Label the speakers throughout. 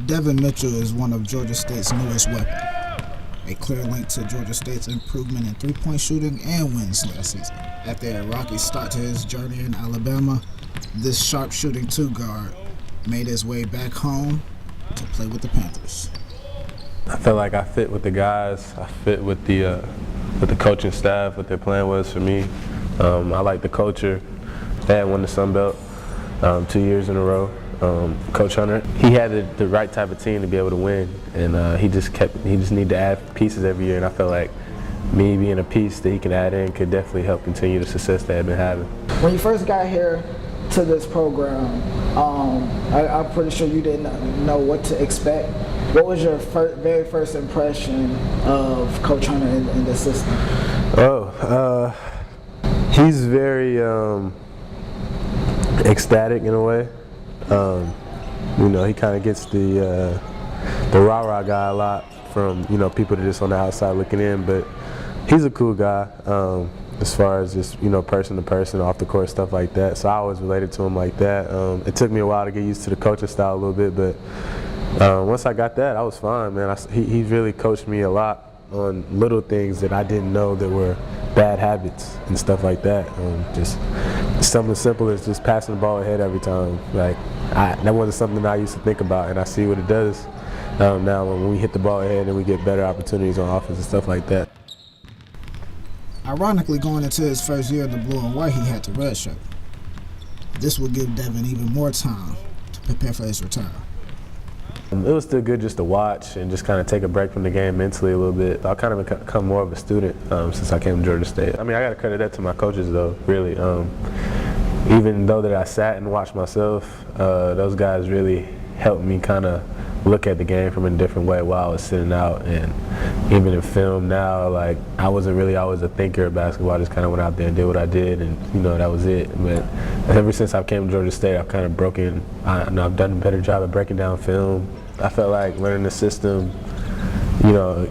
Speaker 1: Devin Mitchell is one of Georgia State's newest weapons, a clear link to Georgia State's improvement in three-point shooting and wins last season. After a rocky start to his journey in Alabama, this sharp-shooting two-guard made his way back home to play with the Panthers.
Speaker 2: I felt like I fit with the guys. I fit with the coaching staff, what their plan was for me. I like the culture. They had won the Sun Belt 2 years in a row. Coach Hunter, he had the right type of team to be able to win, and he just needed to add pieces every year. And I felt like me being a piece that he can add in could definitely help continue the success they had been having.
Speaker 3: When you first got here to this program, I'm pretty sure you didn't know what to expect. What was your very first impression of Coach Hunter in the system?
Speaker 2: He's very ecstatic in a way. He kind of gets the rah-rah guy a lot from people that are just on the outside looking in, but he's a cool guy as far as just person to person, off the court, stuff like that. So I always related to him like that. It took me a while to get used to the coaching style a little bit, but once I got that, I was fine, man. He really coached me a lot on little things that I didn't know that were bad habits and stuff like that. Just something simple as just passing the ball ahead every time. Like that wasn't something I used to think about, and I see what it does now when we hit the ball ahead and we get better opportunities on offense and stuff like that.
Speaker 1: Ironically, going into his first year in the blue and white, he had to redshirt. This will give Devin even more time to prepare for his return.
Speaker 2: It was still good just to watch and just kind of take a break from the game mentally a little bit. I've kind of become more of a student since I came to Georgia State. I mean, I got to credit that to my coaches, though, really. Even though that I sat and watched myself, those guys really helped me kind of look at the game from a different way while I was sitting out. And even in film now, like, I wasn't really always a thinker of basketball. I just kind of went out there and did what I did, and that was it. But ever since I came to Georgia State, I've kind of I've done a better job at breaking down film. I felt like learning the system,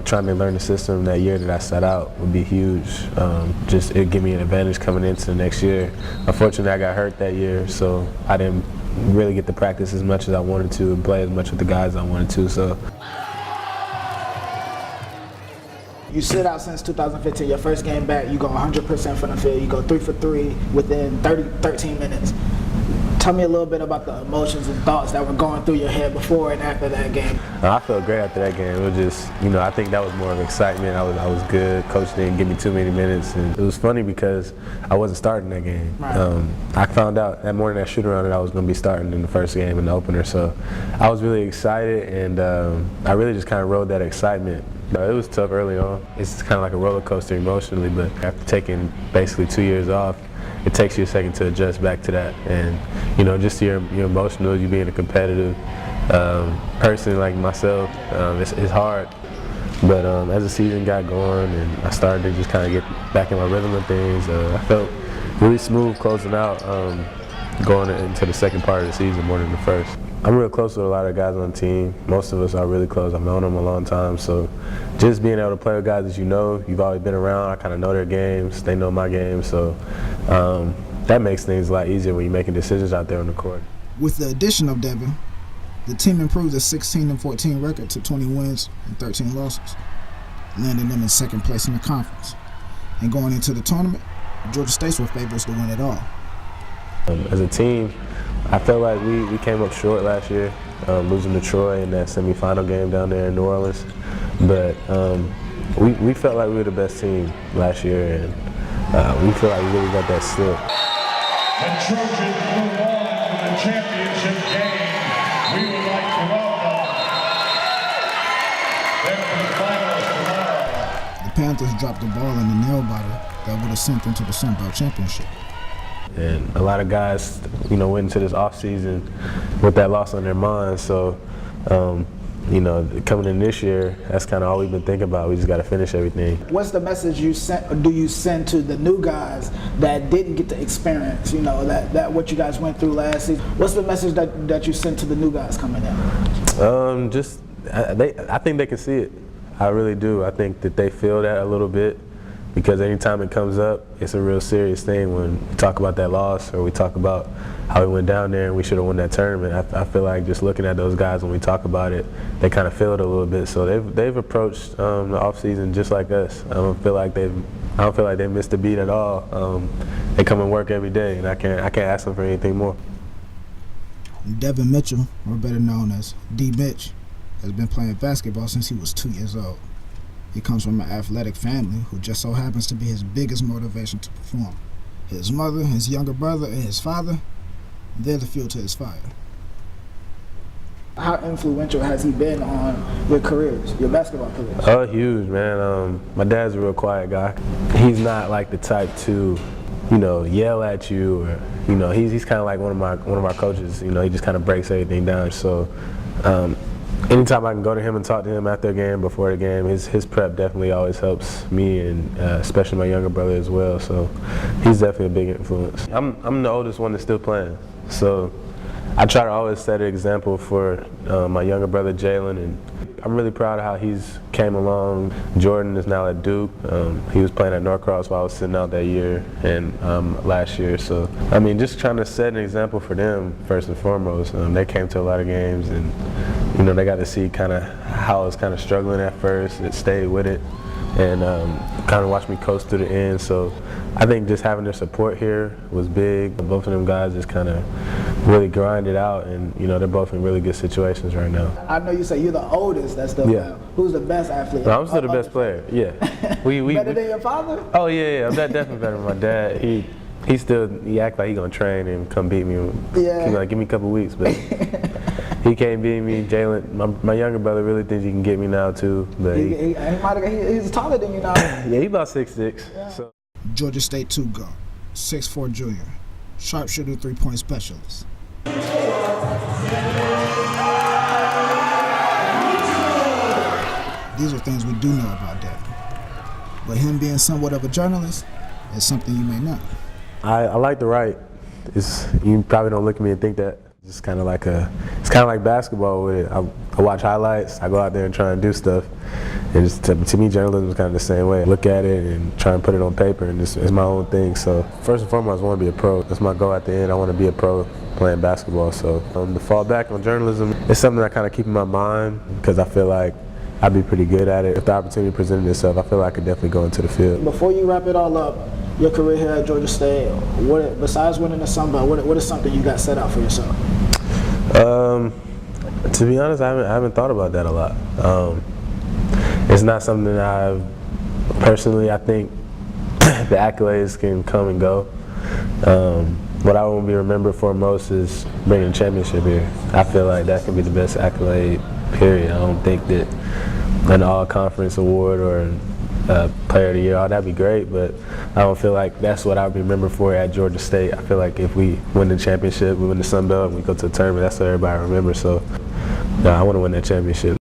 Speaker 2: trying to learn the system that year that I set out would be huge. Just it give me an advantage coming into the next year. Unfortunately, I got hurt that year, so I didn't really get to practice as much as I wanted to and play as much with the guys I wanted to. So.
Speaker 3: You sit out since 2015. Your first game back, you go 100% from the field. You go 3 for 3 within 13 minutes. Tell me a little bit about the emotions and thoughts that were going through your head before and after that game.
Speaker 2: I felt great after that game. It was just, I think that was more of excitement. I was good. Coach didn't give me too many minutes, and it was funny because I wasn't starting that game.
Speaker 3: Right.
Speaker 2: I found out that morning that shoot-around that I was going to be starting in the first game in the opener, so I was really excited, and I really just kind of rode that excitement. It was tough early on. It's kind of like a roller coaster emotionally, but after taking basically 2 years off, it takes you a second to adjust back to that. And, just your emotional, you being a competitive person like myself, it's hard. But as the season got going and I started to just kind of get back in my rhythm of things, I felt really smooth closing out, going into the second part of the season more than the first. I'm real close with a lot of guys on the team. Most of us are really close. I've known them a long time. So just being able to play with guys that you've always been around, I kind of know their games, they know my game. So that makes things a lot easier when you're making decisions out there on the court.
Speaker 1: With the addition of Devin, the team improved the 16-14 record to 20 wins and 13 losses, landing them in second place in the conference. And going into the tournament, Georgia State were favorites to win it all.
Speaker 2: As a team, I felt like we came up short last year, losing to Troy in that semifinal game down there in New Orleans. But we felt like we were the best team last year, and we feel like we really got that slip.
Speaker 4: The Trojans move on to the championship game. We would like to welcome them to the finals tomorrow.
Speaker 1: The Panthers dropped the ball in the nail biter that would have sent them to the Sun Belt Championship.
Speaker 2: And a lot of guys, went into this offseason with that loss on their minds. So, coming in this year, that's kind of all we've been thinking about. We just got to finish everything.
Speaker 3: What's the message you send to the new guys that didn't get to experience, that what you guys went through last season? What's the message that you send to the new guys coming in?
Speaker 2: I think they can see it. I really do. I think that they feel that a little bit. because anytime it comes up, it's a real serious thing when we talk about that loss or we talk about how we went down there and we should have won that tournament. I feel like just looking at those guys when we talk about it, they kind of feel it a little bit. So they've approached the offseason just like us. I don't feel like they missed a beat at all. They come and work every day, and I can't ask them for anything more.
Speaker 1: Devin Mitchell, or better known as D. Mitch, has been playing basketball since he was 2 years old. He comes from an athletic family who just so happens to be his biggest motivation to perform. His mother, his younger brother, and his father, they're the fuel to his fire.
Speaker 3: How influential has he been on your careers, your basketball careers?
Speaker 2: Oh, huge, man. My dad's a real quiet guy. He's not like the type to, yell at you, or he's kind of like one of our coaches. He just kind of breaks everything down. So anytime I can go to him and talk to him after a game, before the game, his prep definitely always helps me, and especially my younger brother as well. So he's definitely a big influence. I'm the oldest one that's still playing, so I try to always set an example for my younger brother Jalen, and I'm really proud of how he's came along. Jordan is now at Duke. He was playing at Norcross while I was sitting out that year and last year. So just trying to set an example for them first and foremost. They came to a lot of games, and they got to see kind of how I was kind of struggling at first. It stayed with it, and kind of watched me coast through the end. So I think just having their support here was big. Both of them guys just kind of really grinded out, and they're both in really good situations right now.
Speaker 3: I know you say you're the oldest. That's the who's the best athlete?
Speaker 2: No, I'm still the best player. Yeah.
Speaker 3: Better than your father?
Speaker 2: Oh yeah. I'm definitely better than my dad. He act like he gonna train and come beat me.
Speaker 3: Yeah.
Speaker 2: He's like, give me a couple weeks, but he can't beat me. Jalen, my younger brother, really thinks he can get me now too. But
Speaker 3: he's taller than you now.
Speaker 2: Yeah, he's about 6'6".
Speaker 3: Yeah.
Speaker 2: So.
Speaker 1: Georgia State 2 guard, 6'4" junior, sharpshooter, 3-point specialist. These are things we do know about Devin. But him being somewhat of a journalist is something you may not.
Speaker 2: I like to write. You probably don't look at me and think that. It's kind of like basketball with it. I watch highlights. I go out there and try and do stuff. And to me, journalism is kind of the same way. I look at it and try and put it on paper, and it's my own thing. So first and foremost, I want to be a pro. That's my goal at the end. I want to be a pro playing basketball. So to fall back on journalism is something I kind of keep in my mind, because I feel like I'd be pretty good at it. If the opportunity presented itself, I feel like I could definitely go into the field.
Speaker 3: Before you wrap it all up, your career here at Georgia State, besides winning the Sun Belt, what is something you got set out for yourself?
Speaker 2: To be honest, I haven't thought about that a lot. It's not something that personally, I think the accolades can come and go. What I want to be remembered for most is bringing a championship here. I feel like that can be the best accolade, period. I don't think that an all-conference award or player of the year, that'd be great, but I don't feel like that's what I'll be remembered for at Georgia State. I feel like if we win the championship, we win the Sun Belt, and we go to the tournament, that's what everybody remembers. So I want to win that championship.